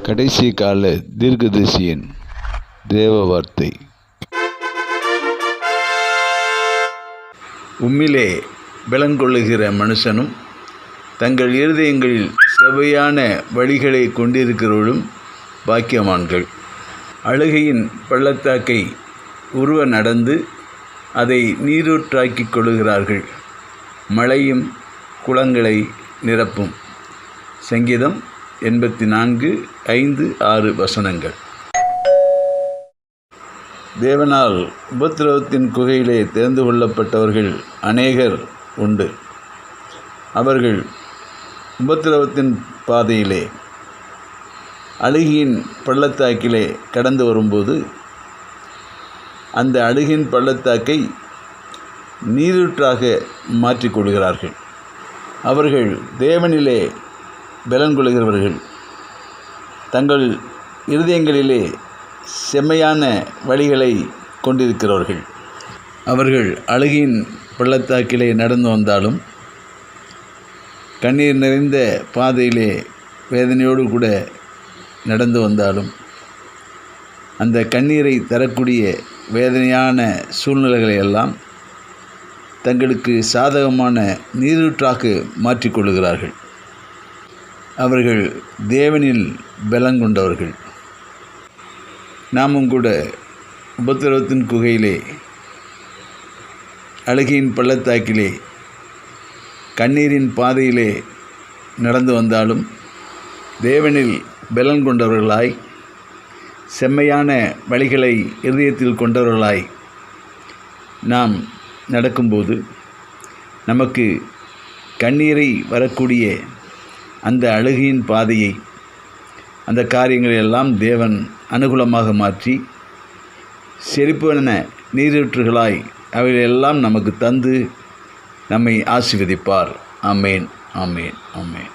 கடைசி கால தீர்க்கதரிசியின் தேவ வார்த்தை. உம்மிலே பலங்கொள்ளுகிற மனுஷனும் தங்கள் இருதயங்களில் செவ்வையான வழிகளை கொண்டிருக்கிறவர்களும் பாக்கியவான்கள். அழுகையின் பள்ளத்தாக்கை உருவ நடந்து அதை நீரூற்றாக்கிக் கொள்ளுகிறார்கள். மழையும் குளங்களை நிரப்பும். சங்கீதம் 84:5-6 வசனங்கள். தேவனால் உபத்திரவத்தின் குகையிலே தேர்ந்து கொள்ளப்பட்டவர்கள் அநேகர் உண்டு. அவர்கள் உபத்திரவத்தின் பாதையிலே அழுகியின் பள்ளத்தாக்கிலே கடந்து வரும்போது அந்த அழுகின் பள்ளத்தாக்கை நீரூற்றாக மாற்றிக்கொள்கிறார்கள். அவர்கள் தேவனிலே பலங்கொள்கிறவர்கள். தங்கள் இருதயங்களிலே செம்மையான வழிகளை கொண்டிருக்கிறவர்கள். அவர்கள் அழுகின் பள்ளத்தாக்கிலே நடந்து வந்தாலும், கண்ணீர் நிறைந்த பாதையிலே வேதனையோடு கூட நடந்து வந்தாலும், அந்த கண்ணீரை தரக்கூடிய வேதனையான சூழ்நிலைகளை எல்லாம் தங்களுக்கு சாதகமான நீரூற்றாக மாற்றிக்கொள்கிறார்கள். அவர்கள் தேவனில் பலங்கொண்டவர்கள். நாமும் கூட உபத்திரவத்தின் குகையிலே, அழுகையின் பள்ளத்தாக்கிலே, கண்ணீரின் பாதையிலே நடந்து வந்தாலும் தேவனில் பலன் கொண்டவர்களாய், செம்மையான வழிகளை இருதயத்தில் கொண்டவர்களாய் நாம் நடக்கும்போது நமக்கு கண்ணீரை வரக்கூடிய அந்த அழுகையின் பாதையை, அந்த காரியங்களெல்லாம் தேவன் அனுகூலமாக மாற்றி செழிப்பான நீரூற்றுகளாய் அவைகளெல்லாம் நமக்கு தந்து நம்மை ஆசீர்வதிப்பார். ஆமேன், ஆமேன், ஆமேன்.